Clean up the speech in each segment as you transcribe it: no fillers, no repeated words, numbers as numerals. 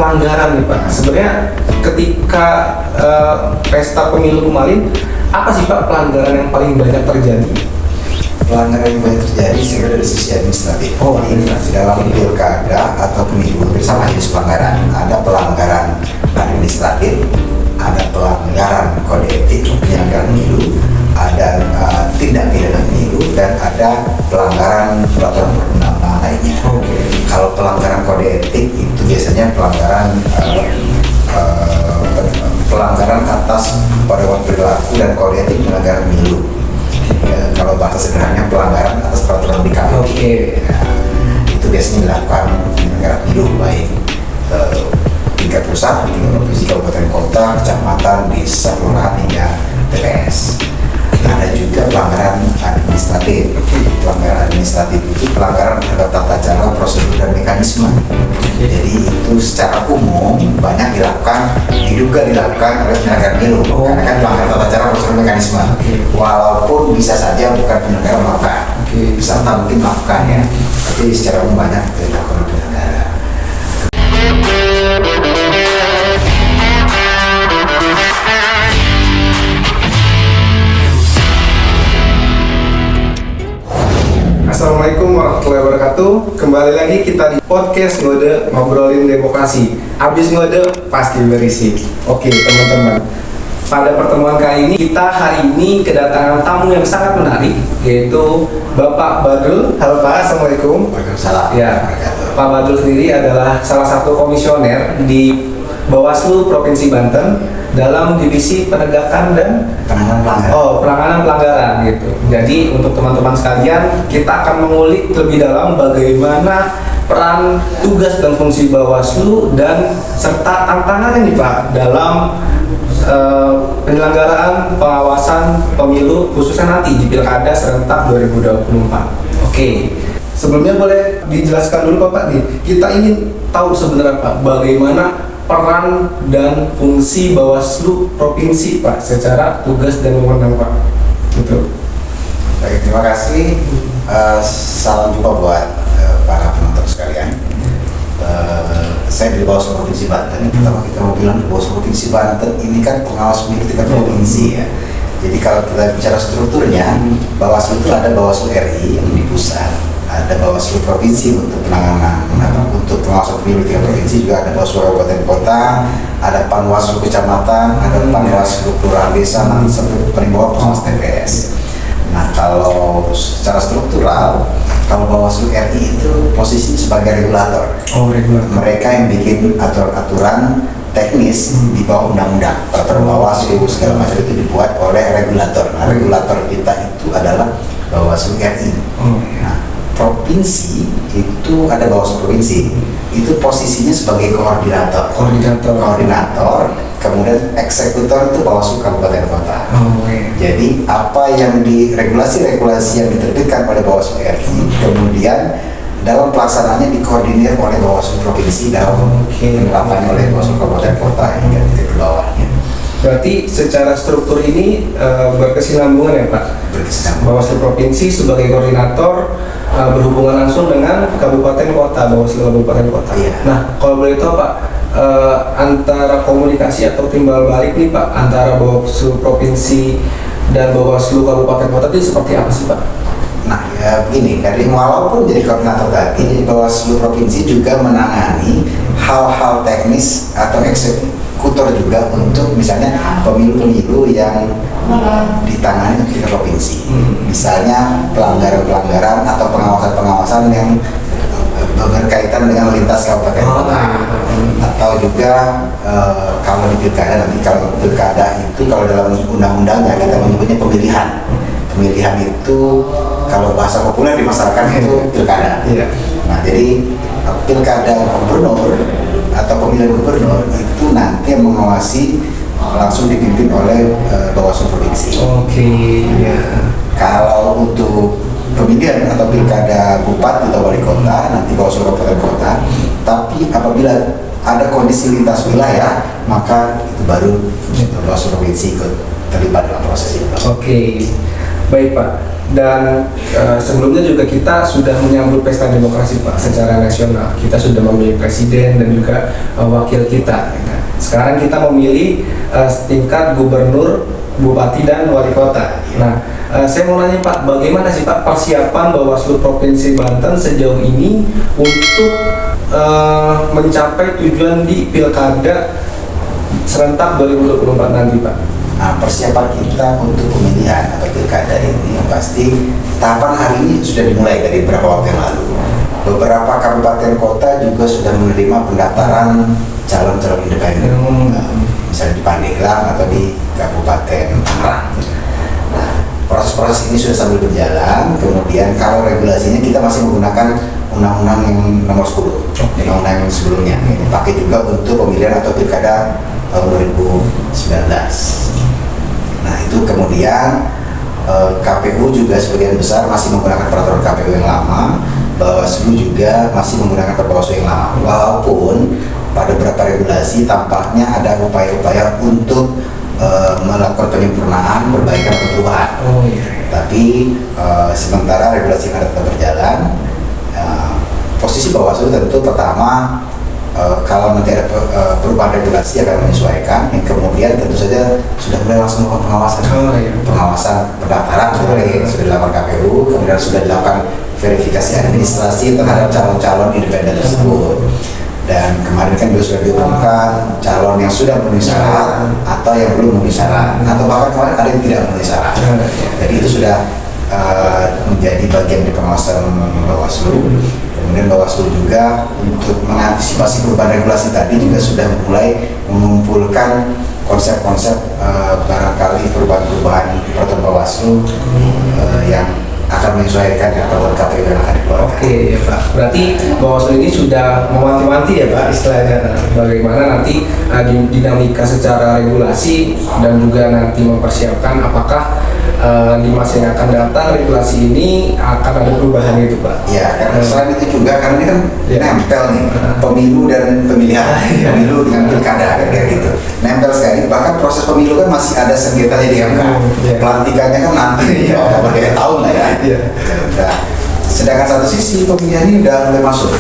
pelanggaran nih Pak. Sebenarnya ketika pesta pemilu kemarin, apa sih Pak pelanggaran yang paling banyak terjadi? Pelanggaran yang banyak terjadi sebenarnya dari sisi administratif. Administratif. Dalam pilkada atau pemilu bersama jenis pelanggaran. Ada pelanggaran administratif, ada pelanggaran kode etik penyelenggaraan pemilu, ada tindak pidana pemilu, dan ada pelanggaran peraturan perundang-undangan lainnya. Kalau pelanggaran kode etik itu biasanya pelanggaran atas pada waktu perilaku dan kode etik penyelenggaraan pemilu. Kalau bahasa sederhananya pelanggaran atas peraturan di KPU. Itu biasanya dilakukan penyelenggara pemilu baik tingkat pusat, tingkat provinsi, kabupaten kota, kecamatan, desa, kelurahan hingga TPS. Ada juga pelanggaran administratif. Pelanggaran administratif itu pelanggaran terhadap tata cara, prosedur, dan mekanisme. Jadi itu secara umum banyak diduga dilakukan oleh penyelenggara pemilu, karena kan pelanggaran tata cara, prosedur, mekanisme. Walaupun bisa saja bukan penyelenggara melakukan, peserta mungkin melakukan ya, tapi secara umum banyak dilakukan oleh penyelenggara. Assalamualaikum warahmatullahi wabarakatuh. Kembali lagi kita di podcast Ngode Ngobrolin Demokrasi. Abis ngode pasti berisi. Oke teman-teman, pada pertemuan kali ini kita hari ini kedatangan tamu yang sangat menarik, yaitu Bapak Badrul. Halo Pak, Assalamualaikum. Waalaikumsalam. Ya, Pak Badrul sendiri adalah salah satu komisioner di Bawaslu Provinsi Banten dalam divisi penegakan dan penanganan pelanggaran gitu. Jadi untuk teman-teman sekalian, kita akan mengulik lebih dalam bagaimana peran, tugas dan fungsi Bawaslu dan serta tantangannya nih Pak dalam penyelenggaraan pengawasan pemilu khususnya nanti di Pilkada serentak 2024. Oke. Sebelumnya boleh dijelaskan dulu Pak nih. Kita ingin tahu sebenarnya Pak bagaimana peran dan fungsi Bawaslu Provinsi Pak secara tugas dan wewenang Pak. Betul. Baik, terima kasih. Salam jumpa buat para penonton sekalian. Saya di Bawaslu Provinsi Banten. Pertama kita mau bilang Bawaslu Provinsi Banten ini kan pengawas pemilu tingkat provinsi ya. Jadi kalau kita bicara strukturnya, Bawaslu itu ada Bawaslu RI yang di pusat, ada Bawaslu Provinsi untuk penanganan untuk pengawasan pemilu tingkat provinsi, juga ada Bawaslu kabupaten kota, ada Panwaslu kecamatan, ada Panwaslu kelurahan desa, nanti sampai paling bawah Panwas TPS. Nah kalau secara struktural, kalau Bawaslu RI itu posisinya sebagai regulator. Mereka yang bikin aturan teknis di bawah undang-undang, peraturan Bawaslu segala macam itu dibuat oleh regulator. Nah regulator kita itu adalah Bawaslu RI. Nah, provinsi itu ada Bawaslu Provinsi, itu posisinya sebagai koordinator, kemudian eksekutor itu Bawaslu Kabupaten Kota. Jadi apa yang regulasi yang diterbitkan oleh Bawaslu RI, kemudian dalam pelaksanaannya dikoordinir oleh Bawaslu Provinsi dalam penerapannya oleh Bawaslu Kabupaten Kota hingga titik bawahnya. Berarti secara struktur ini berkesinambungan ya Pak? Bawaslu Provinsi sebagai koordinator berhubungan langsung dengan kabupaten kota, Bawaslu kabupaten kota. Nah, kalau boleh tahu Pak, antara komunikasi atau timbal balik nih Pak antara Bawaslu Provinsi dan Bawaslu kabupaten kota itu seperti apa sih Pak? Nah ya begini, dari walaupun jadi koordinator tadi, jadi Bawaslu Provinsi juga menangani hal-hal teknis atau eksekutor juga untuk misalnya pemilu-pemilu yang ditangani di provinsi. Misalnya pelanggaran-pelanggaran atau pengawasan-pengawasan yang berkaitan dengan lintas kabupaten kota. Atau juga kalau di pilkada, nanti kalau pilkada itu kalau dalam undang-undangnya kita menyebutnya pemilihan. Pemilihan itu kalau bahasa populer di masyarakat itu pilkada. Nah jadi pilkada gubernur atau pemilihan gubernur itu nanti yang mengawasi langsung dipimpin oleh Bawaslu Provinsi. Kalau untuk pemilihan atau pilkada bupati atau wali kota nanti Bawaslu Kabupaten Kota. Tapi apabila ada kondisi lintas wilayah, maka itu baru Bawaslu Provinsi ikut terlibat dalam proses itu. Baik Pak. Dan sebelumnya juga kita sudah menyambut pesta demokrasi Pak secara nasional. Kita sudah memilih presiden dan juga wakil kita. Sekarang kita memilih setingkat gubernur, bupati dan wali kota. Nah, saya mau nanya Pak, bagaimana sih Pak persiapan Bawaslu Provinsi Banten sejauh ini untuk mencapai tujuan di Pilkada serentak 2024 nanti Pak? Nah, persiapan kita untuk pemilihan atau pilkada ini yang pasti tahapan hari ini sudah dimulai dari beberapa waktu yang lalu. Beberapa kabupaten kota juga sudah menerima pendaftaran calon-calon independen, misalnya di Pandeglang atau di Kabupaten Tangerang. Nah, proses-proses ini sudah sambil berjalan. Kemudian kalau regulasinya kita masih menggunakan undang-undang yang nomor 10, undang-undang yang sebelumnya. Ini dipakai juga untuk pemilihan atau pilkada tahun 2019. Nah itu kemudian KPU juga sebagian besar masih menggunakan peraturan KPU yang lama, Bawaslu juga masih menggunakan Bawaslu yang lama. Walaupun pada beberapa regulasi tampaknya ada upaya-upaya untuk melakukan penyempurnaan, perbaikan atau perubahan. Tapi sementara regulasi yang ada tetap berjalan, posisi Bawaslu tentu pertama kalau nanti ada perubahan regulasi akan menyesuaikan, yang kemudian tentu saja sudah mulai langsung melakukan pengawasan, pengawasan pendaftaran sudah dilakukan KPU, kemudian sudah dilakukan verifikasi administrasi terhadap calon-calon independen tersebut. Dan kemarin kan juga sudah diumumkan calon yang sudah memenuhi syarat atau yang belum memenuhi syarat, atau bahkan kemarin ada yang tidak memenuhi syarat. Jadi itu sudah menjadi bagian dari pengawasan Bawaslu. Kemudian Bawaslu juga untuk mengantisipasi perubahan regulasi tadi juga sudah mulai mengumpulkan konsep-konsep barangkali perubahan-perubahan peraturan Bawaslu yang akan menyesuaikan dengan peraturan KPU yang akan dikeluarkan. Oke ya Pak, berarti Bawaslu ini sudah mewanti-wanti ya Pak istilahnya, bagaimana nanti dinamika secara regulasi dan juga nanti mempersiapkan apakah di masa yang akan datang regulasi ini akan ada perubahan itu Pak? Ya, karena selain itu juga karena ini kan nempel nih pemilu dan pemilihan, pemilu dengan pilkada kayak gitu, nempel sekali. Bahkan proses pemilu kan masih ada sengketanya di MK, pelantikannya kan nanti berbagai tahun lah ya. Nah, sedangkan satu sisi pemilihan ini udah mulai masuk.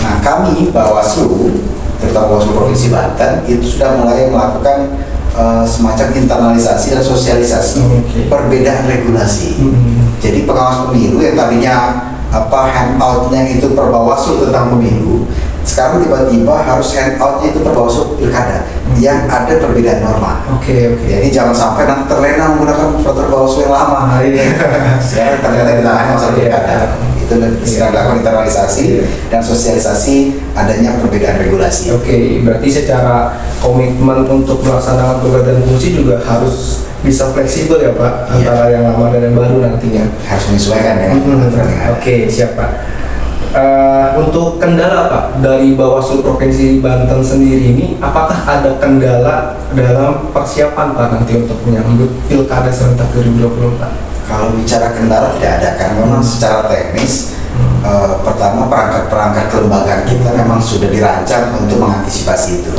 Nah, kami Bawaslu, terutama Bawaslu Provinsi Banten itu sudah mulai melakukan semacam internalisasi dan sosialisasi perbedaan regulasi. Jadi pengawas pemilu yang tadinya handoutnya itu per Bawaslu tentang pemilu, sekarang tiba-tiba harus handoutnya itu per Bawaslu pilkada yang ada perbedaan norma. Jadi jangan sampai nanti terlena menggunakan peraturan Bawaslu yang lama. Sekarang ternyata kita hanya masalah pilkada. Itu sedang dilakukan internalisasi dan sosialisasi adanya perbedaan regulasi. Berarti secara komitmen untuk melaksanakan tugas dan fungsi juga harus bisa fleksibel ya Pak, antara yang lama dan yang baru nantinya. Harus menyesuaikan dengan aturan yang ada. Siap Pak. Untuk kendala Pak dari Bawaslu Provinsi Banten sendiri ini, apakah ada kendala dalam persiapan Pak nanti untuk menyambut Pilkada serentak 2024? Kalau bicara kendala tidak ada, karena memang secara teknis pertama perangkat-perangkat kelembagaan kita memang sudah dirancang untuk mengantisipasi itu.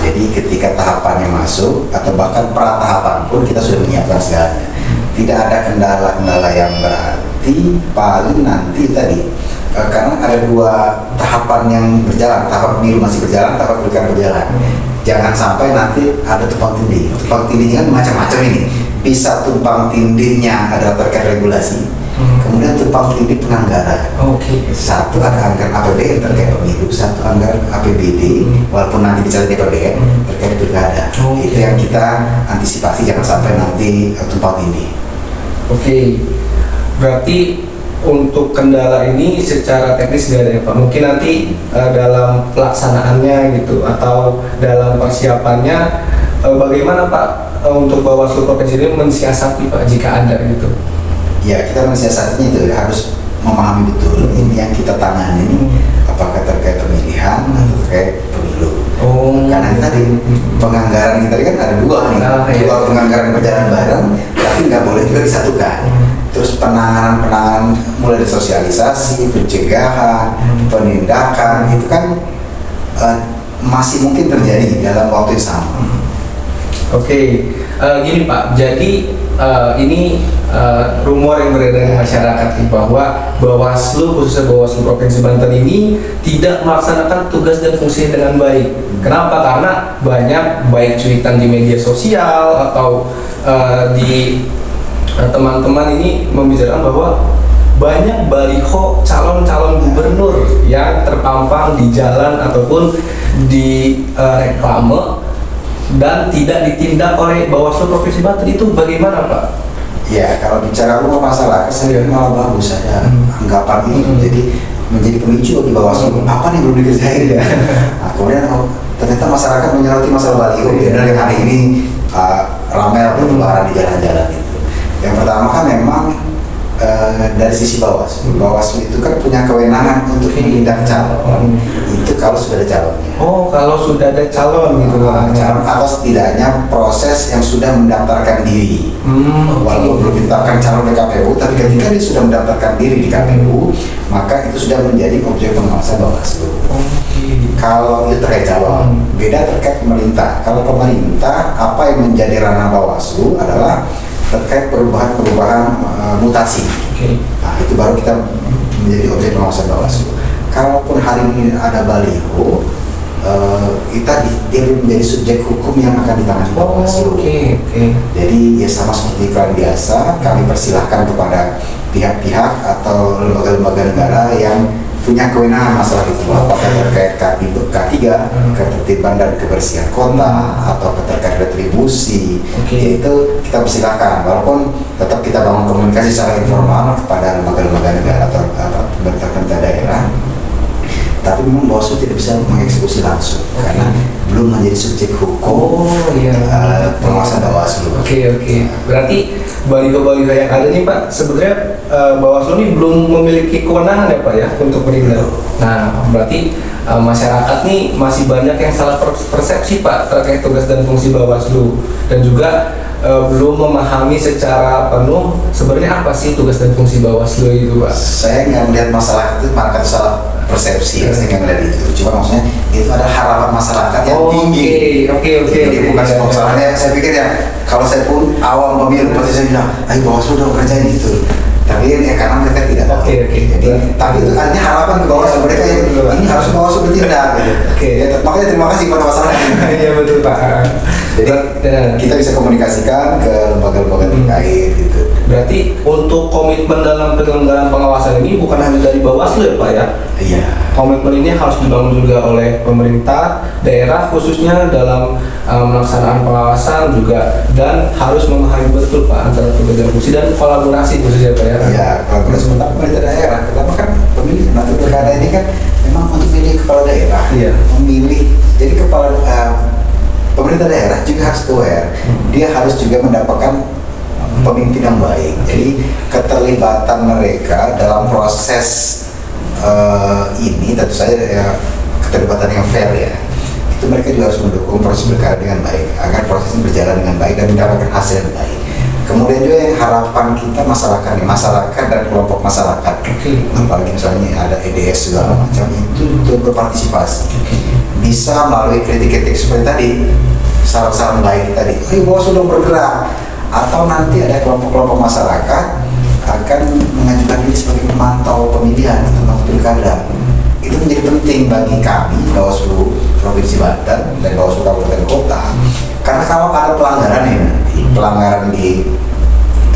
Jadi ketika tahapannya masuk atau bahkan pra-tahapan pun kita sudah menyiapkan segalanya. Tidak ada kendala-kendala yang berarti, paling nanti tadi karena ada dua tahapan yang berjalan, tahap pemilu masih berjalan, tahap pilkada berjalan. Jangan sampai nanti ada tumpang tindih. Tumpang tindihnya kan macam-macam ini. Bisa tumpang tindihnya adalah terkait regulasi, kemudian tumpang tindih penganggaran. Satu ada anggaran APBN terkait pemilu, satu anggaran APBD, walaupun nanti bicara di APBN terkait pilkada. Itu yang kita antisipasi, jangan sampai nanti tumpang tindih. Berarti untuk kendala ini secara teknis tidak ada ya Pak? Mungkin nanti dalam pelaksanaannya gitu atau dalam persiapannya bagaimana Pak untuk Bawaslu Provinsi ini mensiasati Pak jika ada gitu? Ya, kita mensiasatinya itu harus memahami betul ini yang kita tangani apakah terkait pemilihan atau terkait pemilu. Karena tadi penganggaran kita kan ada dua nih, dua penganggaran berjalan bareng, tapi nggak boleh juga disatukan. Terus penanganan mulai dari sosialisasi, pencegahan, penindakan itu kan masih mungkin terjadi dalam waktu yang sama. Gini Pak, jadi ini rumor yang beredar di masyarakat nih, bahwa Bawaslu, khususnya Bawaslu Provinsi Banten ini tidak melaksanakan tugas dan fungsinya dengan baik. Kenapa? Karena banyak baik cuitan di media sosial atau di teman-teman ini membicarakan bahwa banyak baliho calon-calon gubernur yang terpampang di jalan ataupun di reklame dan tidak ditindak oleh Bawaslu Provinsi Banten. Itu bagaimana, Pak? Ya, kalau bicara rumah masalah, saya malah bagus saya anggapan ini menjadi pemicu bagi Bawaslu. Apa nih belum dikerjain ya? Nah, kemudian ternyata masyarakat menyoroti masalah baliho. Dan yang hari ini ramai bertebaran di jalan-jalan itu. Yang pertama kan memang dari sisi Bawaslu. Bawaslu itu kan punya kewenangan untuk menindak calon. Itu kalau sudah ada calonnya. Oh, kalau sudah ada calon gitu lah. Calon atau setidaknya proses yang sudah mendaftarkan diri. Walaupun belum mendaftarkan calon di KPU, tapi ketika dia sudah mendaftarkan diri di KPU, maka itu sudah menjadi objek pengawasan Bawaslu. Kalau itu terkait calon, beda terkait pemerintah. Kalau pemerintah, apa yang menjadi ranah Bawaslu adalah terkait perubahan-perubahan mutasi. Nah, itu baru kita menjadi objek pengawasan Bawaslu. Kalaupun hari ini ada baliho, dia belum menjadi subjek hukum yang akan ditangani Bawaslu. Jadi ya sama seperti iklan biasa, kami persilahkan kepada pihak-pihak atau lembaga-lembaga negara yang punya kewenangan masalah itu, apakah terkait K3, ketertiban dan kebersihan kota, atau terkait retribusi, itu kita persilahkan, walaupun tetap kita bangun komunikasi secara informal kepada lembaga-lembaga negara atau pemerintah daerah. Tapi memang Bawaslu tidak bisa mengeksekusi langsung karena belum menjadi subjek hukum pengawasan Bawaslu. Berarti baliho-baliho yang ada nih, Pak, sebenarnya Bawaslu ini belum memiliki kewenangan ya, Pak, ya, untuk menindak. Nah, berarti masyarakat nih masih banyak yang salah persepsi, Pak, terkait tugas dan fungsi Bawaslu, dan juga belum memahami secara penuh sebenarnya apa sih tugas dan fungsi Bawaslu itu, Pak. Saya nggak melihat masalah itu, masyarakat salah persepsi, saya nggak melihat itu. Cuma maksudnya itu ada harapan masyarakat yang tinggi. Jadi bukan sebuah masalahnya. Saya pikir ya, kalau saya pun awal pemilu pasti saya bilang, ayo Bawaslu dong kerjain itu. Tapi ya karena mereka tidak tahu. Jadi, tapi itu artinya harapan ke Bawaslu, mereka yang ini harus Bawaslu bertindak. Ya, makanya terima kasih pada masyarakat. Iya betul, Pak. Jadi kita bisa komunikasikan ke lembaga-lembaga terkait gitu. Berarti untuk komitmen dalam penyelenggaraan pengawasan ini bukan hanya dari Bawaslu ya, Pak, ya? Iya. Komitmen ini harus dibangun juga oleh pemerintah daerah khususnya dalam melaksanakan pengawasan juga, dan harus memahami betul, Pak, antara tugas dan fungsi dan kolaborasi khususnya, Pak, ya? Iya, kolaborasi tentang pemerintah daerah. Pertama kan pemilih nanti pilkada ini kan memang untuk memilih kepala daerah. Iya. Memilih. Jadi kepala pemerintah daerah juga harus aware. Dia harus juga mendapatkan pemimpin yang baik. Jadi keterlibatan mereka dalam proses ini tentu saja ya, keterlibatan yang fair ya. Itu mereka juga harus mendukung proses pilkada dengan baik agar proses ini berjalan dengan baik dan mendapatkan hasil yang baik. Kemudian juga yang harapan kita masyarakat dan kelompok masyarakat, apalagi misalnya ada EDS segala macam, itu untuk berpartisipasi. Bisa melalui kritik-kritik seperti tadi, saran-saran baik tadi, ayo Bawaslu sudah bergerak, atau nanti ada kelompok-kelompok masyarakat akan mengajukan diri sebagai pemantau pemilihan atau pilkada. Itu menjadi penting bagi kami Bawaslu Provinsi Banten dan Bawaslu Kabupaten Kota, karena kalau ada pelanggaran ini nanti, pelanggaran di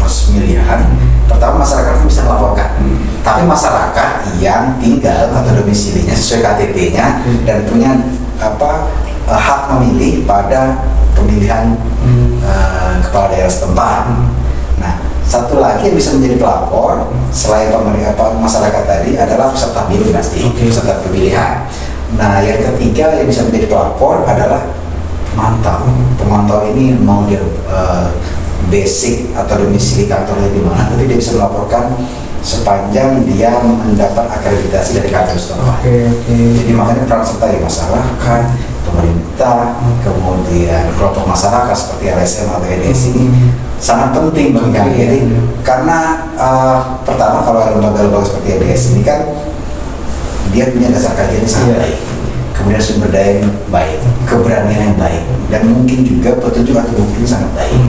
proses pemilihan, pertama masyarakat bisa melaporkan, tapi masyarakat yang tinggal atau domisilinya sesuai KTP-nya dan punya hak memilih pada pemilihan kepala daerah setempat. Nah, satu lagi yang bisa menjadi pelapor selain masyarakat tadi adalah peserta pemilu pasti, peserta pemilihan. Nah, yang ketiga yang bisa menjadi pelapor adalah pemantau ini mau dia basic atau domisili kantornya di mana, tapi dia bisa melaporkan sepanjang dia mendapat akreditasi dari KPU setempat. Jadi makanya peran serta di masyarakat, pemerintah, kemudian kelompok masyarakat seperti LSM atau EDS ini sangat penting bagi kami. Jadi karena pertama kalau lembaga-lembaga seperti EDS ini kan dia punya dasar kajian yang sangat baik, kemudian sumber daya yang baik, keberanian yang baik, dan mungkin juga petunjuk atau bukti sangat baik.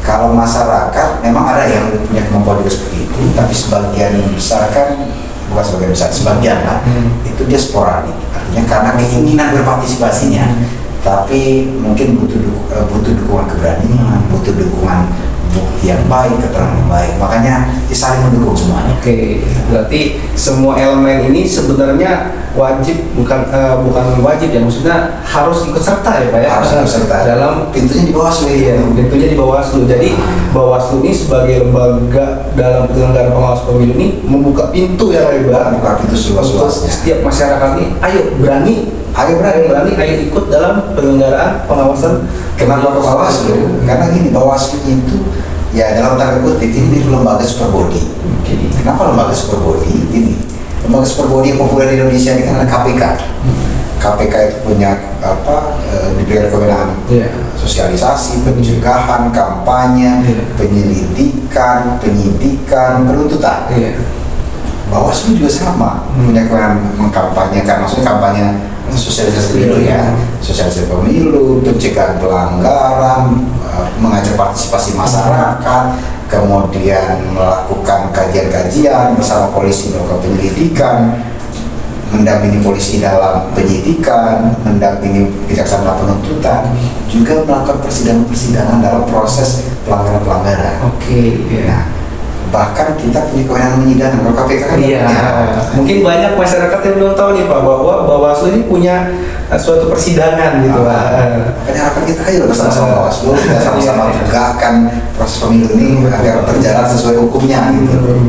Kalau masyarakat memang ada yang punya kemampuan juga seperti itu, tapi sebagian besar kan, bukan sebagian besar, sebagian lah, itu dia sporadik. Artinya karena keinginan berpartisipasinya, tapi mungkin butuh dukungan keberanian, butuh dukungan bukti yang baik, keterangan yang baik. Makanya saling mendukung semuanya. Oke, berarti semua elemen ini sebenarnya wajib, bukan wajib ya, maksudnya harus ikut serta ya Pak ya? Harus ikut serta. Dalam pintunya di Bawaslu. Iya, pintunya di Bawaslu. Jadi Bawaslu ini sebagai lembaga dalam penyelenggaraan pengawas pemilu ini membuka pintu yang lebar, Buka pintu untuk seluas-luasnya. setiap masyarakat ini, ayo berani, ayo ikut dalam penyelenggaraan pengawasan. Kenapa ke Bawaslu? Karena gini, Bawaslu itu ya dalam tanda kutip ini lembaga super body. Kenapa lembaga super body? Ini lembaga super body yang populer di Indonesia ini kan ada KPK. KPK itu punya diberikan kewenangan sosialisasi, pencegahan, kampanye, penyelidikan, penyidikan, penuntutan. Bawaslu juga sama, punya kewenangan mengkampanyekan, maksudnya kampanye sosialisasi pemilu ya, sosialisasi pemilu, pencegahan pelanggaran, mengajak partisipasi masyarakat, kemudian melakukan kajian-kajian bersama polisi melakukan penyelidikan, mendampingi polisi dalam penyidikan, mendampingi kejaksaan dalam penuntutan, juga melakukan persidangan-persidangan dalam proses pelanggaran-pelanggaran. Nah, bahkan kita punya kewenangan menyidangkan. Kalau KPK kan mungkin banyak masyarakat yang belum tahu nih Pak bahwa Bawaslu ini punya suatu persidangan gitu Pak. Makanya harapan kita ayo bersama-sama Bawaslu, kita sama-sama tegakkan proses pemilu ini agar berjalan sesuai hukumnya gitu.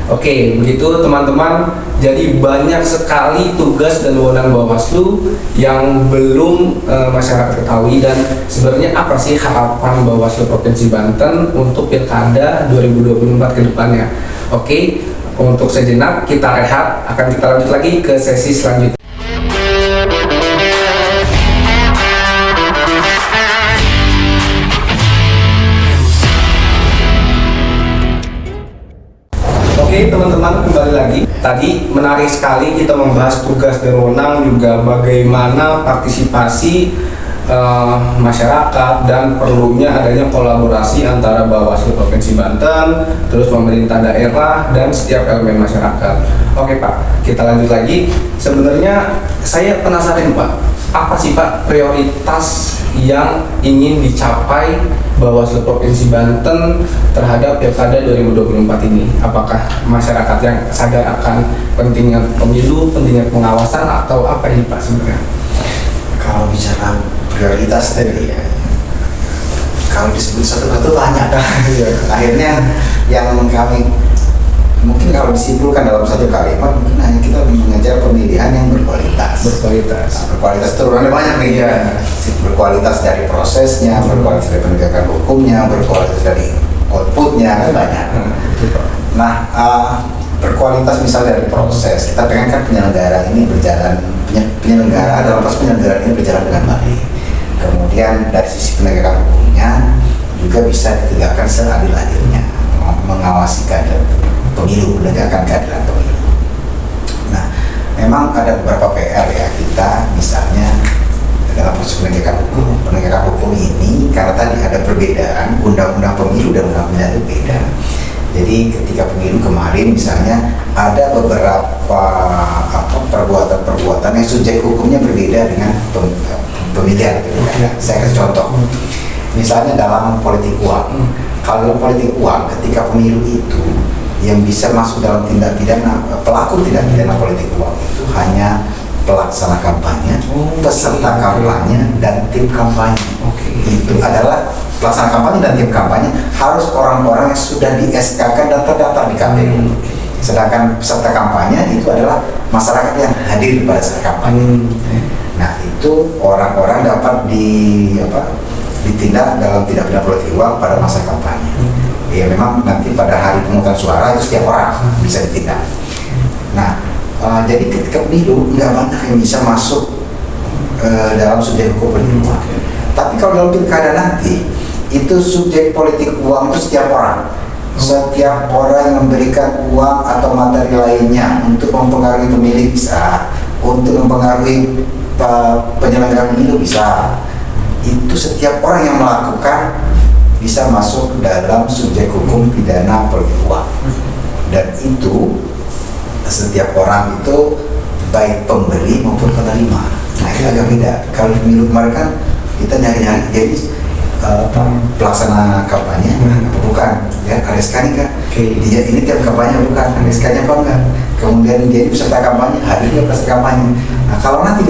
Oke, begitu teman-teman. Jadi banyak sekali tugas dan wewenang Bawaslu yang belum masyarakat ketahui, dan sebenarnya apa sih harapan Bawaslu Provinsi Banten untuk Pilkada 2024 ke depannya. Oke, untuk sejenak kita rehat, akan kita lanjut lagi ke sesi selanjutnya. Oke teman-teman, kembali lagi. Tadi menarik sekali kita membahas tugas dan wewenang, juga bagaimana partisipasi masyarakat dan perlunya adanya kolaborasi antara Bawaslu Provinsi Banten, terus pemerintah daerah dan setiap elemen masyarakat. Oke Pak, kita lanjut lagi. Sebenarnya saya penasaran Pak, apa sih Pak prioritas yang ingin dicapai Bawaslu Provinsi Banten terhadap Pilkada 2024 ini? Apakah masyarakat yang sadar akan pentingnya pemilu, pentingnya pengawasan, atau apa ini Pak sebenarnya? Kalau bicara prioritas tadi ya, kalau disebut satu-satu banyak. Akhirnya yang kami mungkin kalau disimpulkan dalam satu kalimat, mungkin hanya kita mengejar pemilihan yang berkualitas. Berkualitas turunannya banyak nih ya. Berkualitas dari prosesnya, berkualitas dari penegakan hukumnya, berkualitas dari outputnya, kan banyak. Nah, berkualitas misalnya dari proses, kita pengen kan penyelenggara ini berjalan, dalam proses penyelenggaraan ini berjalan dengan baik. Kemudian dari sisi penegakan hukumnya juga bisa ditegakkan seadil-adilnya, mengawasi keadilan pemilu, menegakkan keadilan pemilu. Nah, memang ada beberapa PR ya kita, misalnya dalam proses penegakan hukum ini, karena tadi ada perbedaan undang-undang pemilu dan undang-undang pidana beda. Jadi ketika pemilu kemarin misalnya ada beberapa perbuatan-perbuatan yang subjek hukumnya berbeda dengan pemilihan. Saya kasih contoh. Misalnya dalam politik uang. Kalau dalam politik uang, ketika pemilu itu yang bisa masuk dalam tindak pidana, pelaku tindak pidana politik uang itu hanya pelaksana kampanye, peserta kampanye, dan tim kampanye. Itu adalah pelaksana kampanye dan tim kampanye harus orang-orang yang sudah di SK-kan dan terdaftar di KPU. Sedangkan peserta kampanye itu adalah masyarakat yang hadir pada saat kampanye. Nah, itu orang-orang dapat ditindak dalam tindak pidana politik uang pada masa kampanye. Ya memang nanti pada hari pemungutan suara itu setiap orang bisa ditindak. Nah, jadi ketika pemilu nggak banyak yang bisa masuk dalam subjek hukum politik uang. Tapi kalau dalam pilkada nanti itu subjek politik uang itu setiap orang. Setiap orang yang memberikan uang atau materi lainnya untuk mempengaruhi pemilih bisa, untuk mempengaruhi penyelenggara pemilu bisa. Itu setiap orang yang melakukan bisa masuk dalam subjek hukum pidana politik uang. Dan itu setiap orang itu baik pemberi maupun penerima. Nah itu agak beda. Kalau pemilu kemarin kan kita nyari-nyari jadi pelaksana kampanye apa bukan, ya ada SK kan? Dia ini tiap kampanye bukan, ada SK-nya apa enggak? Kemudian dia ini peserta kampanye, hadir dia peserta kampanye. Nah kalau nanti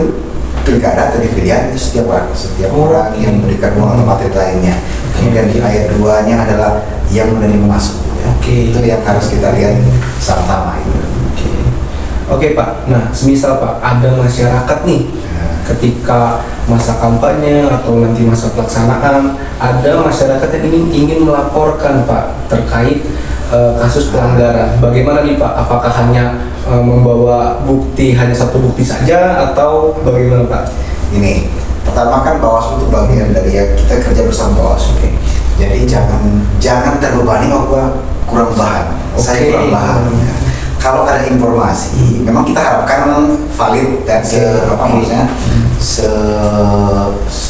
pilkada atau di pilihan itu setiap orang yang memberikan uang atau materi lainnya. Kemudian di ayat 2-nya adalah yang menerima masuk. Ya. Itu yang harus kita lihat sama-sama itu. Oke Pak, nah semisal Pak ada masyarakat nih ketika masa kampanye atau nanti masa pelaksanaan ada masyarakat yang ingin melaporkan Pak terkait kasus pelanggaran. Bagaimana nih Pak? Apakah hanya membawa bukti, hanya satu bukti saja atau bagaimana Pak? Ini pertama kan Bawaslu itu bagian dari ya kita kerja bersama Bawaslu. Jadi jangan terbebani bahwa kurang bahan. Saya kurang bahan. Ya. Kalau ada informasi, memang kita harapkan valid dan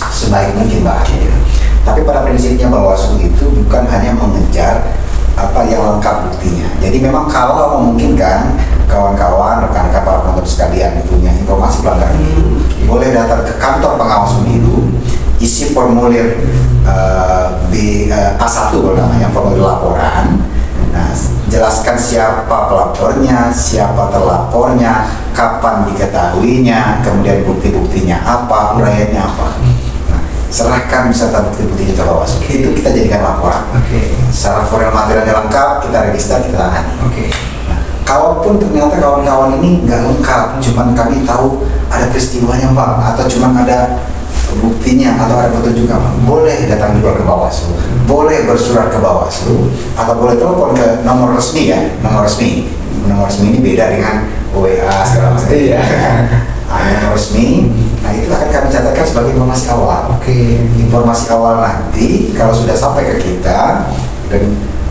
sebaik mungkin Pak. Tapi pada prinsipnya Bawaslu itu bukan hanya mengejar apa yang lengkap buktinya. Jadi memang kalau memungkinkan kawan-kawan, rekan-rekan para penonton sekalian punya informasi pelanggaran pemilu, boleh datang ke kantor pengawas pemilu, isi formulir A1 kalau namanya, formulir laporan. Nah, jelaskan siapa pelapornya, siapa terlapornya, kapan diketahuinya, kemudian bukti-buktinya apa, uraiannya apa. Nah, serahkan beserta bukti-buktinya ke Bawaslu. Itu kita jadikan laporan. Secara formal materialnya lengkap, kita register, kita tangani. Nah, kalaupun ternyata kawan-kawan ini nggak lengkap, cuman kami tahu ada peristiwanya Pak, atau cuman ada buktinya atau ada petunjuk apa, boleh datang juga ke Bawaslu, boleh bersurat ke Bawaslu, atau boleh telepon ke nomor resmi ya, nomor resmi ini beda dengan WA segala macam. Nomor resmi, nah itu akan kami catatkan sebagai informasi awal. Informasi awal nanti kalau sudah sampai ke kita dan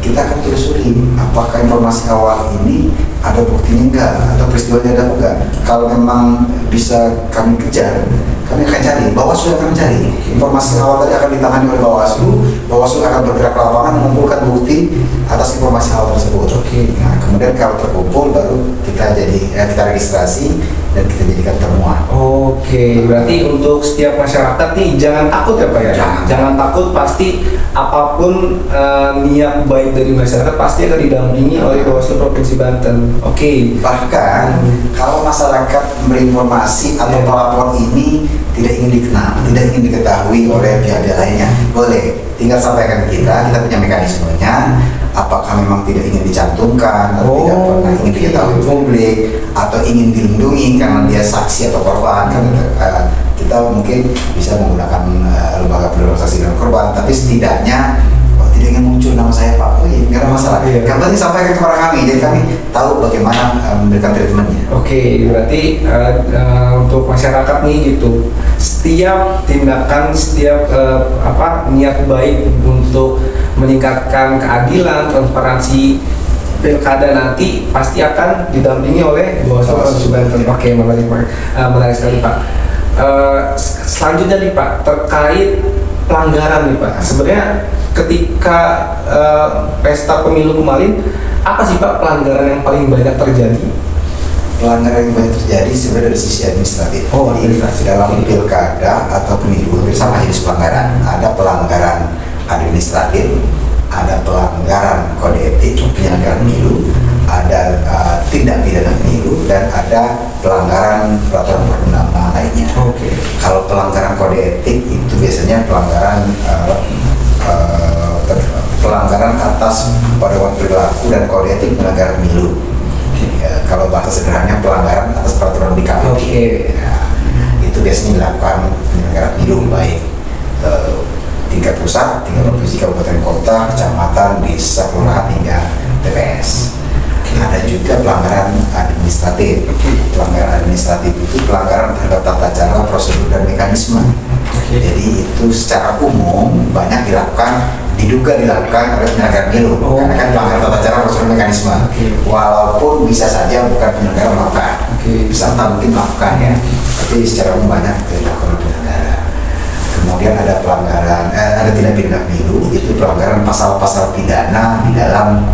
kita akan telusuri apakah informasi awal ini ada buktinya enggak atau peristiwanya ada enggak. Kalau memang bisa kami kejar, kami akan cari. Bawaslu akan cari informasi awal tadi akan ditangani oleh Bawaslu akan bergerak ke lapangan mengumpulkan bukti atas informasi awal tersebut. Nah kemudian kalau terkumpul baru kita registrasi dan kita jadikan temuan. Berarti untuk setiap masyarakat nih jangan takut ya Pak ya. Jangan takut, pasti apapun niat baik dari masyarakat pasti akan didampingi oleh Bawaslu Provinsi Banten. Bahkan kalau masyarakat berinformasi atau pelapor ini tidak ingin dikenal, tidak ingin diketahui oleh pihak-pihak lainnya, boleh tinggal sampaikan ke kita punya mekanismenya. Apakah memang tidak ingin dicantumkan atau tidak pernah ingin diketahui publik atau ingin dilindungi karena dia saksi atau korban kan kita mungkin bisa menggunakan lembaga perlindungan saksi dan korban, tapi setidaknya tidak ingin muncul nama saya Pak, nggak ada masalah. Yang penting sampaikan kepada kami, jadi kami tahu bagaimana memberikan treatmentnya. Berarti untuk masyarakat nih gitu, setiap tindakan, setiap niat baik untuk meningkatkan keadilan, transparansi pilkada nanti pasti akan didampingi oleh Bawaslu Provinsi Banten. Menarik sekali Pak. Selanjutnya nih Pak, terkait pelanggaran nih Pak. Sebenarnya ketika pesta pemilu kemarin, apa sih Pak pelanggaran yang paling banyak terjadi? Pelanggaran yang banyak terjadi sebenarnya dari sisi administratif. Jadi dalam pilkada atau pemilu hampir sama jenis pelanggaran. Ada pelanggaran administratif, ada pelanggaran kode etik penyelenggaraan pemilu, ada tindak pidana pemilu, dan ada pelanggaran peraturan perundang-undangan lainnya. Kalau pelanggaran kode etik itu biasanya pelanggaran atas pedoman perilaku dan kode etik penyelenggara pemilu. Kalau bahasa sederhananya pelanggaran atas peraturan di KPP. Itu biasanya dilakukan penyelenggara pemilu baik tingkat pusat, tingkat provinsi, kabupaten kota, kecamatan, desa, kelurahan hingga TPS. Ada juga pelanggaran administratif. Pelanggaran administratif itu pelanggaran terhadap tata cara, prosedur, dan mekanisme. Jadi itu secara umum banyak diduga dilakukan oleh penyelenggara pemilu, karena kan pelanggaran tata cara, prosedur, mekanisme. Walaupun bisa saja bukan penyelenggara melakukan, peserta mungkin melakukan ya, tapi secara umum banyak dilakukan oleh penyelenggara. Kemudian kemudian ada pelanggaran, ada tindak pidana pemilu, itu pelanggaran pasal-pasal pidana di dalam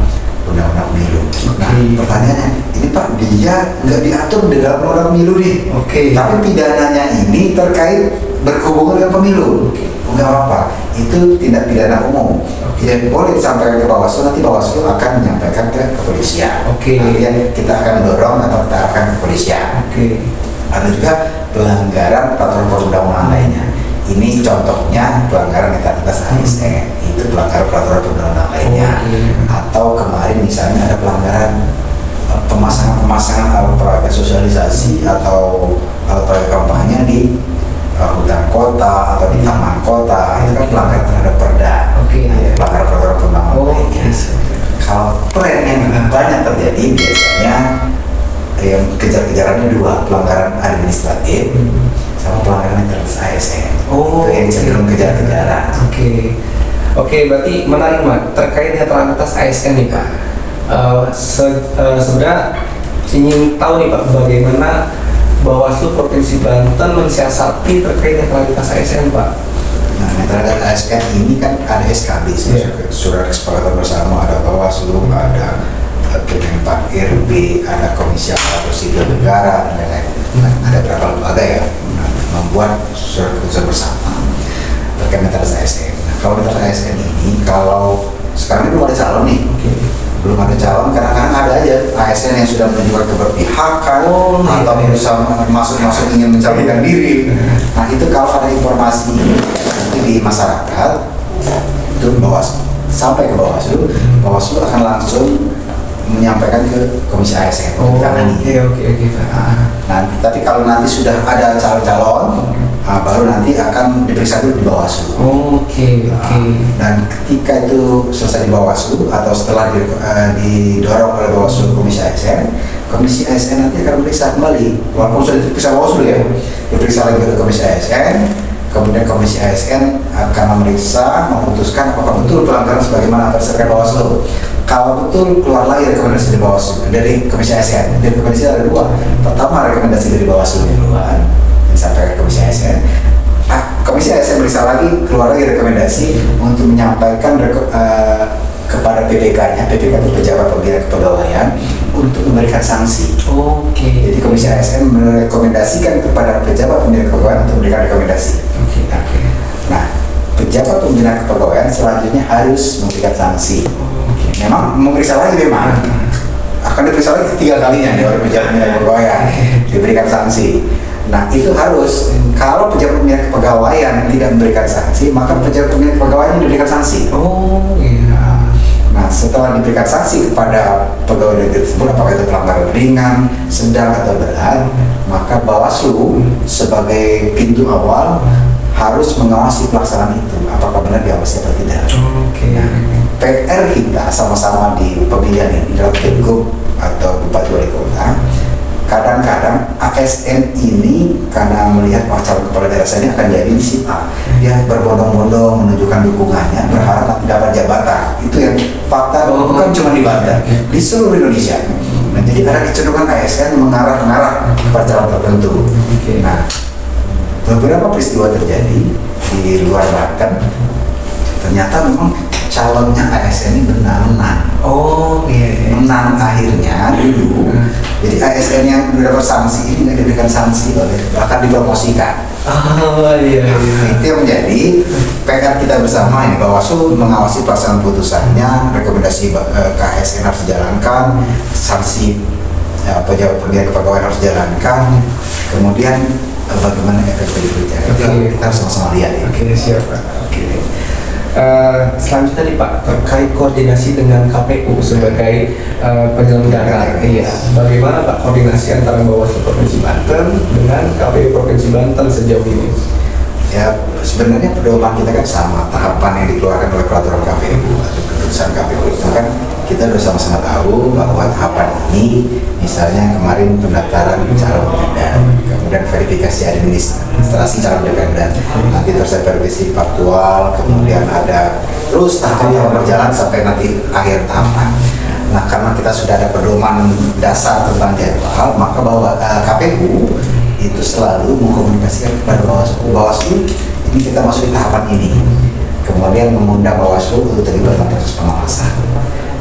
undang-undang pemilu. Nah, pertanyaannya, ini Pak, dia nggak diatur di dalam undang-undang pemilu nih. Tapi pidananya ini terkait berhubungan dengan pemilu. Nggak apa-apa, itu tindak pidana umum. Tidak boleh disampaikan ke Bawaslu, nanti Bawaslu akan menyampaikan ke kepolisian. Nanti kita akan mendorong atau kita akan ke kepolisian. Ada juga pelanggaran peraturan perundang-undangan lainnya. Ini contohnya pelanggaran netralitas ASN, itu pelanggaran peraturan perundang-undangan lainnya. Atau kemarin misalnya ada pelanggaran pemasangan alat peraga sosialisasi atau alat peraga kampanye di hutan kota atau di taman kota, itu kan pelanggaran terhadap perda. Pelanggaran peraturan perundang-undangan lainnya. Kalau tren yang banyak terjadi biasanya yang kejar-kejarannya dua, pelanggaran administratif sama pelanggaran netralitas ASN. Itu yang cenderung kejar-kejaran. Oke, berarti menarik Pak terkait netralitas ASN nih Pak. Sebenarnya ingin tahu nih Pak, bagaimana Bawaslu Provinsi Banten mensiasati terkait netralitas ASN Pak. Nah, netralitas ASN ini kan ada SKB, surat kesepakatan bersama, ada Bawaslu, ada Kemenpan RB, ada Komisi Aparatur Sipil Negara, dan lain-lain. Ada beberapa lembaga ya membuat surat keputusan bersama terkait netralitas ASN. Nah, kalau netralitas ASN ini, kalau sekarang ini belum ada calon nih, belum ada calon, kadang-kadang ada aja ASN yang sudah menunjukkan keberpihakan atau berusaha masuk-masuk ingin mencalonkan diri. Nah, itu kalau ada informasi di masyarakat itu Bawaslu sampai ke Bawaslu, Bawaslu akan langsung menyampaikan ke Komisi ASN. Nah, tapi kalau nanti sudah ada calon-calon, baru nanti akan diperiksa dulu di Bawaslu. Dan ketika itu selesai di Bawaslu atau setelah didorong oleh Bawaslu ke Komisi ASN nanti akan memeriksa kembali. Walaupun sudah diperiksa Bawaslu ya, diperiksa lagi ke Komisi ASN. Kemudian Komisi ASN akan memeriksa, memutuskan apakah betul pelanggaran sebagaimana berdasarkan Bawaslu. Kalau betul, keluar lagi rekomendasi dari Bawaslu, dari Komisi ASN. Dari Komisi ada dua. Pertama, rekomendasi dari Bawaslu duluan, disampaikan ke Komisi ASN. Komisi ASN meriksa lagi, keluar lagi rekomendasi untuk menyampaikan kepada PPK-nya, PPK itu pejabat pembina kepegawaian, untuk memberikan sanksi. Jadi Komisi ASN merekomendasikan kepada pejabat pembina kepegawaian untuk memberikan rekomendasi. Nah, pejabat pembina kepegawaian selanjutnya harus memberikan sanksi. Memang memeriksa lagi memang akan diperiksa lagi ketiga kalinya oleh pejabat pembina kepegawaian, diberikan sanksi. Nah, itu harus, kalau pejabat pembina kepegawaian tidak memberikan sanksi, maka pejabat pembina kepegawaian diberikan sanksi. Nah, setelah diberikan sanksi kepada pegawai negeri tersebut, apakah itu pelanggaran ringan, sedang atau berat, maka Bawaslu sebagai pintu awal harus mengawasi pelaksanaan itu, apakah benar diawasi atau tidak. Nah, PR kita sama-sama di pemilihan ini dalam Pilgub atau Bupati Wali Kota, kadang-kadang ASN ini karena melihat calon kepala daerah ini akan jadi disita, dia berbondong-bondong menunjukkan dukungannya, berharap dapat jabatan. Itu yang fakta, bukan cuma di Banten, di seluruh Indonesia. Nah, jadi ada kecenderungan ASN mengarah kepada calon tertentu. Nah, beberapa peristiwa terjadi di luar Banten, ternyata memang calonnya ASN ini benar menang. Menang akhirnya dulu. Jadi ASN yang sudah bersanksi ini nggak diberikan sanksi, bahkan dipromosikan. Itu yang menjadi PR kita bersama ini. Bawaslu mengawasi pelaksanaan putusannya, rekomendasi ke ASN harus dijalankan, sanksi pejabat pembina kepegawaian harus dijalankan, kemudian bagaimana efek berikutnya. Kita harus sama-sama lihat ya. Siap Pak. Selanjutnya nih Pak, terkait koordinasi dengan KPU sebagai penyelenggara. Bagaimana Pak koordinasi antara Bawaslu Provinsi Banten dengan KPU Provinsi Banten sejauh ini? Ya, sebenarnya pedoman kita kan sama, tahapan yang dikeluarkan oleh peraturan KPU atau keputusan KPU itu kan kita sudah sama-sama tahu bahwa tahapan ini, misalnya kemarin pendaftaran calon independen, kemudian verifikasi administrasi calon independen, nanti terus verifikasi faktual, kemudian ada terus tahapan berjalan sampai nanti akhir tahapan. Nah, karena kita sudah ada pedoman dasar tentang jadwal, maka bahwa KPU itu selalu mengkomunikasikan kepada Bawaslu ini kita masuk di tahapan ini. Kemudian mengundang Bawaslu untuk terlibat dalam proses pengawasan.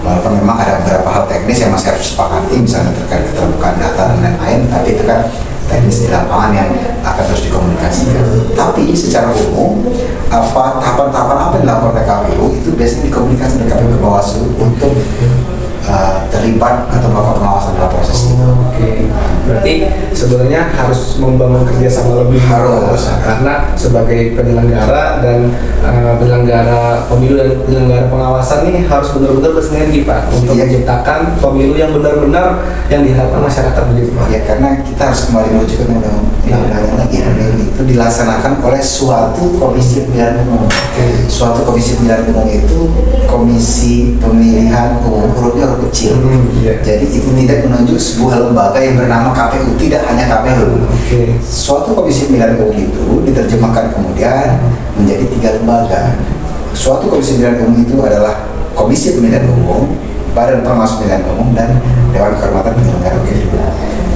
Walaupun memang ada beberapa hal teknis yang masih harus disepakati, misalnya terkait keterbukaan data dan lain-lain, tapi itu kan teknis di lapangan yang akan terus dikomunikasikan. Tapi secara umum, tahapan-tahapan apa yang dilakukan KPU itu biasanya dikomunikasikan dengan KPU ke Bawaslu untuk terlibat atau melakukan pengawasan dalam proses itu. Oke, berarti sebenarnya harus membangun kerjasama lebih Harus. karena sebagai penyelenggara dan penyelenggara pemilu dan penyelenggara pengawasan ini harus benar-benar bersinergi Pak untuk Iya. menciptakan pemilu yang benar-benar yang diharapkan masyarakat begitu Pak. Ya, karena kita harus kembali merujuk ke undang-undang lagi. Pemilu itu dilaksanakan oleh suatu komisi pemilihan umum. Suatu komisi pemilihan umum itu komisi pemilihan umum, hurufnya huruf kecil. Iya. Jadi itu tidak menunjuk sebuah lembaga yang bernama KPU, tidak hanya KPU. Oke. Suatu komisi pemilihan umum itu diterjemahkan kemudian menjadi 3 lembaga. Suatu komisi pemilihan umum itu adalah Komisi Pemilihan Umum, Badan Pengawas Pemilihan Umum, dan Dewan Kehormatan Penyelenggara Pemilu.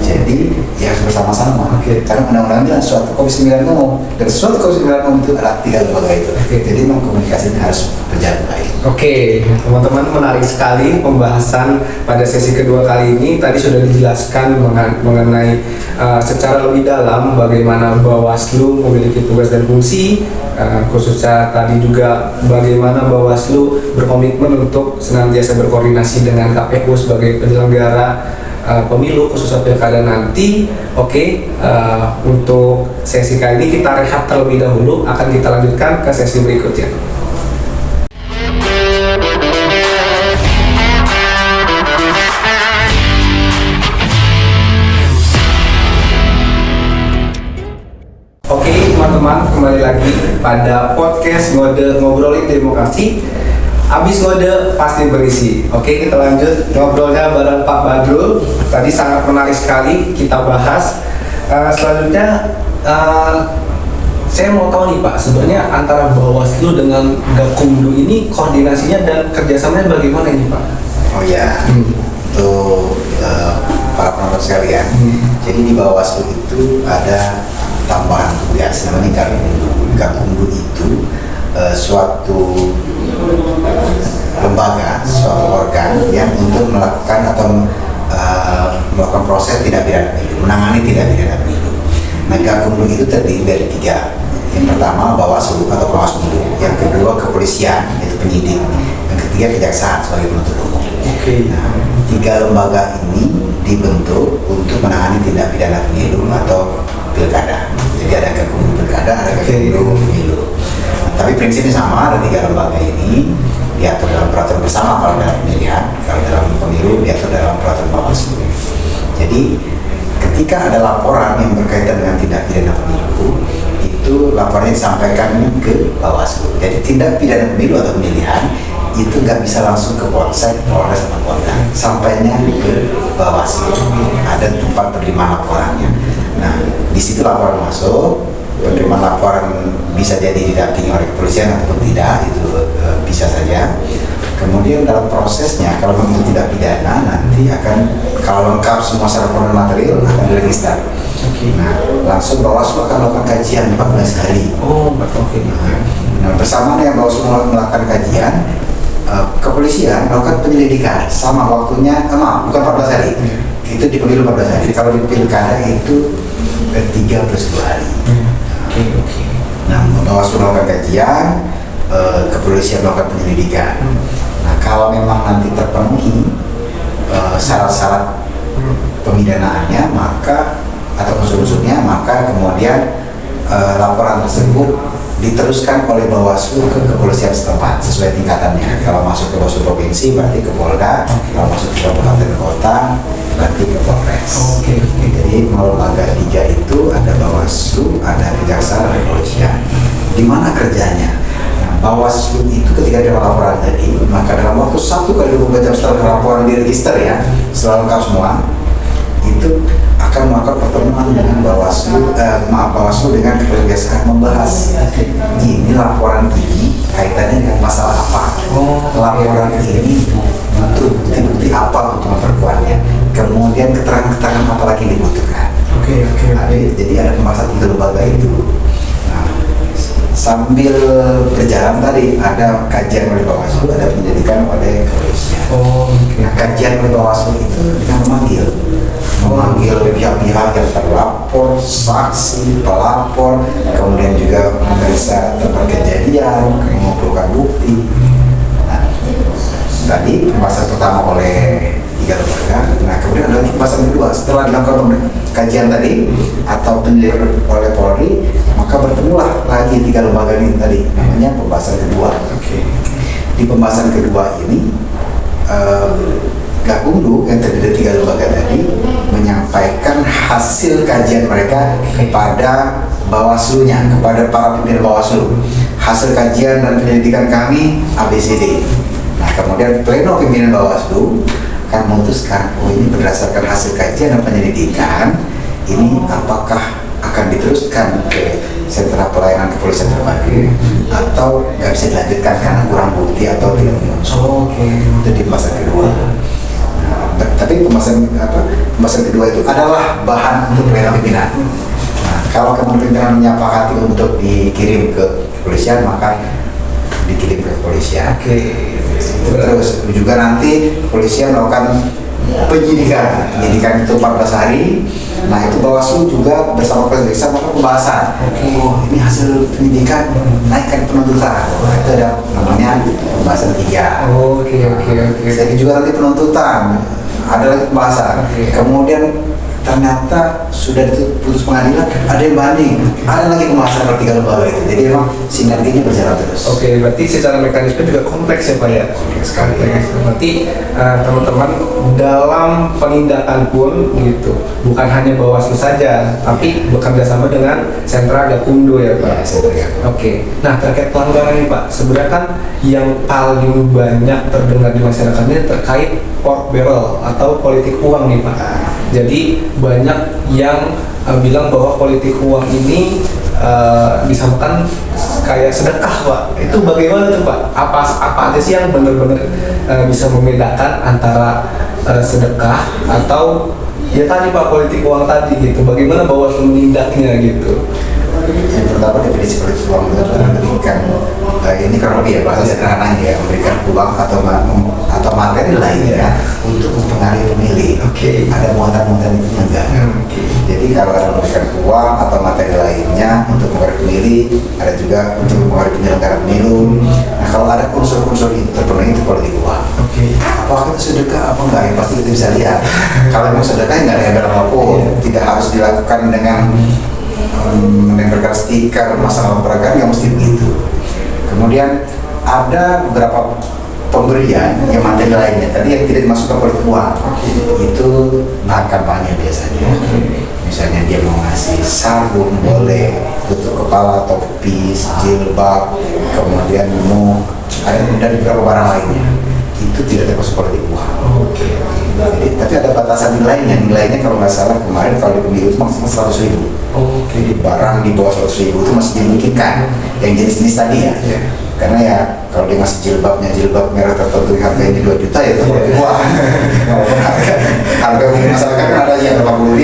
Jadi ya harus bersama-sama. Karena undang-undang bilang suatu komisi pemilihan umum dan suatu komisi pemilihan umum itu adalah 3 lembaga itu. Jadi memang komunikasinya harus berjalan baik. Oke, teman-teman, menarik sekali pembahasan pada sesi kedua kali ini. Tadi sudah dijelaskan mengenai secara lebih dalam bagaimana Bawaslu memiliki tugas dan fungsi, khususnya tadi juga bagaimana Bawaslu berkomitmen untuk senantiasa berkoordinasi dengan KPU sebagai penyelenggara pemilu khususnya pilkada nanti. Oke, untuk sesi kali ini kita rehat terlebih dahulu, akan kita lanjutkan ke sesi berikutnya. Oke teman-teman, kembali lagi pada podcast Ngobrolin Demokrasi. Abis ngode pasti berisi. Oke, kita lanjut ngobrolnya bareng Pak Badrul. Tadi sangat menarik sekali kita bahas. Selanjutnya saya mau tahu nih Pak, sebenarnya antara Bawaslu dengan Gakumdu ini koordinasinya dan kerjasamanya bagaimana ini Pak? Oh ya, untuk para penonton sekalian, jadi di Bawaslu itu ada tambahan tugas namanya Gakumdu. Gakumdu itu suatu lembaga, suatu organ yang untuk melakukan atau melakukan proses tindak pidana pemilu, menangani tindak pidana pemilu. Nah, Gakumdu itu terdiri dari 3. Yang pertama Bawaslu atau pengawas pemilu, yang kedua kepolisian yaitu penyidik, yang ketiga kejaksaan sebagai penuntut umum. Nah, 3 lembaga ini dibentuk untuk menangani tindak pidana pemilu atau pilkada. Jadi ada Gakumdu pilkada, ada Gakumdu pemilu. Tapi prinsipnya sama, ada 3 lembaga ini diatur dalam peraturan bersama kalau dalam pemilihan, kalau dalam pemilu diatur dalam peraturan Bawaslu. Jadi ketika ada laporan yang berkaitan dengan tindak pidana pemilu, itu laporannya disampaikan ke Bawaslu. Jadi tindak pidana pemilu atau pemilihan itu nggak bisa langsung ke Polsek, Polres atau Polda, sampainya ke Bawaslu. Ada tempat penerimaan laporannya. Nah, di situ laporan masuk. Penerimaan laporan bisa jadi didampingi oleh kepolisian ataupun tidak, itu bisa saja. Kemudian dalam prosesnya, kalau memang tidak pidana, nanti akan kalau lengkap semua syarat formal material akan diregister. Nah, langsung Bawaslu akan melakukan kajian 14 hari. Nah, bersamaan dengan Bawaslu melakukan kajian, kepolisian melakukan penyelidikan sama waktunya, bukan 14 hari. Itu di pemilu 14 hari. Kalau di pilkada itu 3 plus 2 hari. Nah, Bawaslu melakukan kajian, kepolisian melakukan penyelidikan. Nah, kalau memang nanti terpenuhi syarat-syarat pemidanaannya, maka atau unsur-unsurnya, maka kemudian laporan tersebut diteruskan oleh Bawaslu ke kepolisian setempat sesuai tingkatannya. Kalau masuk ke Bawaslu provinsi berarti ke Polda, kalau masuk ke kabupaten kota berarti ke Polres. Jadi lembaga 3 itu ada Bawaslu, ada Kejaksaan, ada Kepolisian. Di mana kerjanya? Nah, Bawaslu itu ketika ada laporan tadi, maka dalam waktu 1x24 jam setelah laporan diregister ya, setelah lengkap semua, itu akan melakukan pertemuan dengan Bawaslu dengan Kejaksaan membahas ini laporan ini kaitannya dengan masalah apa, laporan ini butuh bukti-bukti apa untuk memperkuatnya, kemudian keterangan-keterangan apa lagi dibutuhkan. Jadi ada pembahasan 3 lembaga itu. Nah, sambil berjalan tadi ada kajian oleh Bawaslu, ada penyelidikan oleh kepolisian. Oh, oke. Nah, kajian oleh Bawaslu itu dengan memanggil pihak-pihak yang terlapor, saksi, pelapor, kemudian juga memeriksa tempat kejadian, mengumpulkan bukti. Nah, tadi pembahasan pertama oleh 3 lembaga. Nah, kemudian ada pembahasan kedua setelah dilakukan kajian tadi atau penyelidikan oleh Polri, maka bertemulah lagi 3 lembaga ini tadi, namanya pembahasan kedua. Di pembahasan kedua ini Gakumdu yang terdiri dari 3 lembaga tadi menyampaikan hasil kajian mereka kepada Bawaslu-nya, kepada para pimpinan Bawaslu. Hasil kajian dan penyelidikan kami ABCD. Nah, kemudian pleno pimpinan Bawaslu akan memutuskan, oh ini berdasarkan hasil kajian dan penyelidikan, ini apakah akan diteruskan ke sentra pelayanan kepolisian terpadu atau nggak bisa dilanjutkan karena kurang bukti atau tidak menyusul. Itu di pembahasan kedua. Nah, tapi pembahasan kedua itu adalah bahan untuk pleno pimpinan. Nah, kalau kemudian pimpinan menyepakati untuk dikirim ke kepolisian, maka dikirim ke kepolisian. Terus juga nanti kepolisian melakukan penyidikan itu 14 hari. Nah, itu Bawaslu juga bersama periksa melakukan pembahasan. Oh, ini hasil penyidikan, naikkan penuntutan. Nah, itu ada namanya pembahasan 3. Jadi juga nanti penuntutan, ada lagi pembahasan. Kemudian ternyata sudah diputus pengadilan, ada yang banding, ada lagi pembahasan per 3 lembaga itu. Jadi memang sinerginya berjalan terus. Berarti secara mekanisme juga kompleks ya Pak ya? Sekali. Berarti teman-teman dalam penindakan pun gitu, bukan hanya Bawaslu saja, tapi bekerja sama dengan sentra Gakumdu ya Pak? Ya, sentra Gakumdu. Nah, terkait pelanggaran ini Pak, sebenarnya kan yang paling banyak terdengar di masyarakat ini terkait pork barrel atau politik uang nih Pak. Jadi banyak yang bilang bahwa politik uang ini disamakan kayak sedekah Pak. Itu bagaimana tuh Pak? Apa aja sih yang benar-benar bisa membedakan antara sedekah atau ya tadi Pak politik uang tadi gitu? Bagaimana Bawaslu menindaknya gitu? Yang pertama definisi politik uang itu adalah memberikan ini kurang lebih ya bahasa sederhananya ya, memberikan uang atau materi lainnya untuk mempengaruhi pemilih. Ada muatan-muatan itu enggak. Jadi kalau ada memberikan uang atau materi lainnya untuk mempengaruhi pemilih, ada juga untuk mempengaruhi penyelenggara pemilu. Nah, kalau ada unsur-unsur itu terpenuhi itu politik uang. Apakah itu sedekah apa enggak? Yang pasti kita bisa lihat. Kalau memang sedekah nggak ada yang apapun, tidak harus dilakukan dengan menempelkan stiker masalah peragaan, yang mesti begitu. Kemudian ada beberapa pemberian yang materi lainnya tadi yang tidak dimasukkan politik uang, itu bahan kampanye biasanya. Misalnya dia mau ngasih sabun boleh, tutup kepala, topi, jilbab, kemudian mau ada dan beberapa barang lainnya, itu tidak termasuk politik uang. Jadi, tapi ada batasan nilainya kalau nggak salah kemarin kalau di pemilu itu maksimal 100.000. Jadi barang di bawah 100.000 itu masih dimungkinkan, yang jenis-jenis tadi ya. Karena ya kalau dia ngasih jilbab merek tertentu harganya 2 juta ya itu politik uang. Harga mungkin masyarakat kan ada yang 80.000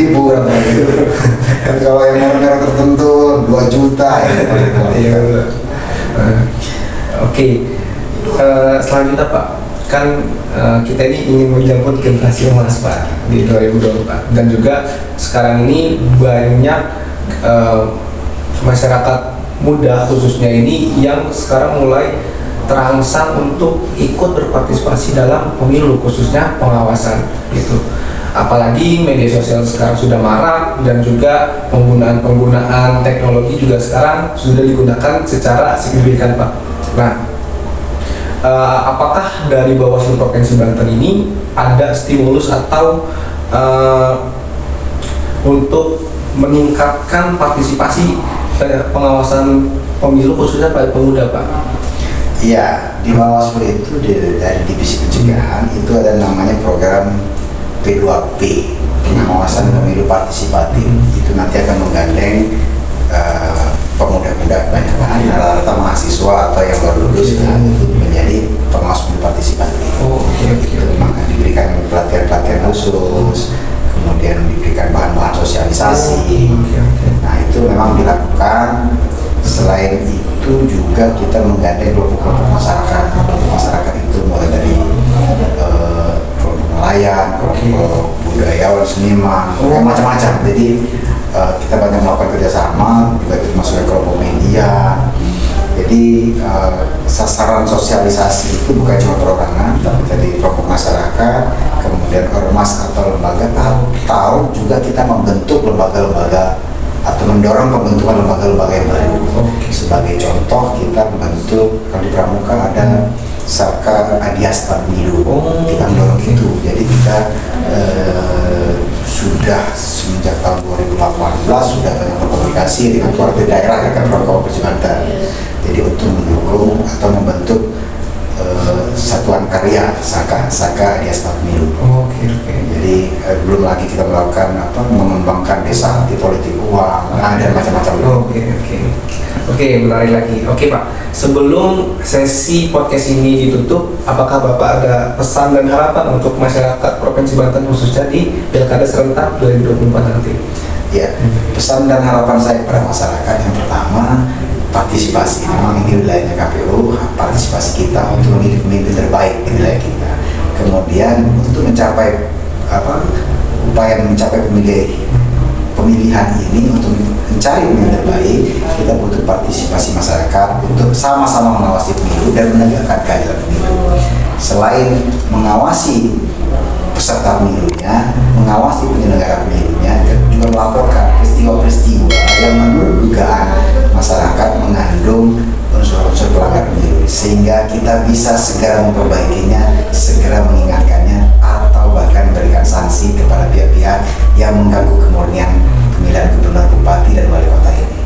gitu. Tapi kalau yang merek tertentu 2 juta ya itu politik uang. Selanjutnya Pak, kan kita ini ingin menjemput generasi emas Pak di 2024, dan juga sekarang ini banyak masyarakat muda khususnya ini yang sekarang mulai terangsang untuk ikut berpartisipasi dalam pemilu, khususnya pengawasan gitu. Apalagi media sosial sekarang sudah marak, dan juga penggunaan teknologi juga sekarang sudah digunakan secara signifikan Pak. Nah, apakah dari Bawaslu Provinsi Banten ini ada stimulus atau untuk meningkatkan partisipasi pengawasan pemilu khususnya pada pemuda Pak? Iya, di Bawaslu itu dari divisi pencegahan itu ada namanya program P2P, pengawasan pemilu partisipatif. Itu nanti akan menggandeng pemuda-pemuda kebanyakan rata-rata mahasiswa atau yang baru lulus itu menjadi pengawas pemilu partisipatif. Maka diberikan pelatihan-pelatihan khusus, kemudian diberikan bahan-bahan sosialisasi. Nah, itu memang dilakukan Selain itu juga kita menggandeng kelompok-kelompok masyarakat. Kelompok masyarakat itu mulai dari kelompok nelayan, kelompok budayawan, seniman, macam-macam. Jadi kita banyak melakukan kerjasama, juga termasuk kelompok media. Jadi sasaran sosialisasi itu bukan cuma perorangan, tapi dari kelompok masyarakat, kemudian ormas atau lembaga, atau juga kita membentuk lembaga-lembaga atau mendorong pembentukan lembaga-lembaga yang baru. Sebagai contoh, kita membentuk kalau di Pramuka ada Saka Adiasta Pemilu, kita mendorong itu. Jadi kita sudah semenjak tahun 2018 sudah banyak berkomunikasi dengan keluarga daerah kan Provinsi Banten. Jadi untuk mendukung atau membentuk satuan karya Saka Adiasta Pemilu. Jadi belum lagi kita melakukan mengembangkan desa anti politik uang, dan macam-macam. Oke, menarik lagi. Oke Pak, sebelum sesi podcast ini ditutup, apakah Bapak ada pesan dan harapan untuk masyarakat Provinsi Banten khususnya di Pilkada serentak 2024 nanti? Ya, pesan dan harapan saya kepada masyarakat yang pertama, partisipasi. Memang ini wilayahnya KPU, partisipasi kita untuk memilih pemimpin terbaik di wilayah kita. Kemudian untuk mencapai upaya mencapai pemilihan ini, untuk mencari pemimpin terbaik, kita butuh partisipasi masyarakat untuk sama-sama mengawasi pemilu dan menegakkan keadilan pemilu. Selain mengawasi peserta pemilunya, mengawasi penyelenggara pemilunya, dan juga melaporkan peristiwa-peristiwa yang menurut dugaan masyarakat mengandung unsur-unsur pelanggaran pemilu, sehingga kita bisa segera memperbaikinya, segera mengingatkannya, atau bahkan memberikan sanksi kepada pihak-pihak yang mengganggu kemurnian pemilihan gubernur, bupati, dan wali kota ini.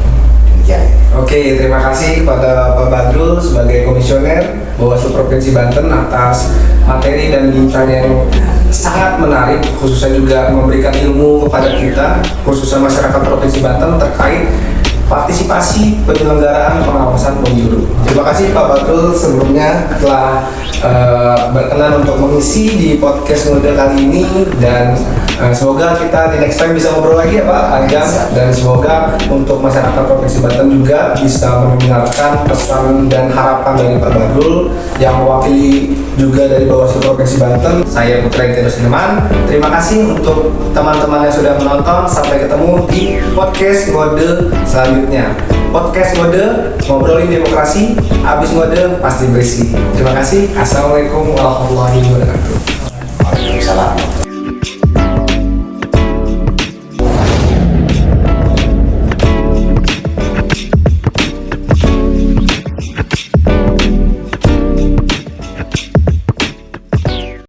Demikian. Oke, terima kasih kepada Pak Badrul sebagai komisioner Bawaslu Provinsi Banten atas materi dan bincang yang sangat menarik, khususnya juga memberikan ilmu kepada kita, khususnya masyarakat Provinsi Banten terkait partisipasi penyelenggaraan pengawasan pemilu. Terima kasih Pak Badrul sebelumnya telah berkenan untuk mengisi di podcast Ngode kali ini, dan semoga kita di next time bisa ngobrol lagi ya Pak Ajam, dan semoga untuk masyarakat Provinsi Banten juga bisa mendengarkan pesan dan harapan dari Pak Badrul yang mewakili juga dari Bawaslu Provinsi Banten. Saya Putra Intero Sineman. Terima kasih untuk teman-teman yang sudah menonton. Sampai ketemu di podcast Ngode selanjutnya. Podcast Ngode, ngobrolin demokrasi, habis ngode pasti berisi. Terima kasih. Assalamualaikum warahmatullahi wabarakatuh. Waalaikumsalam.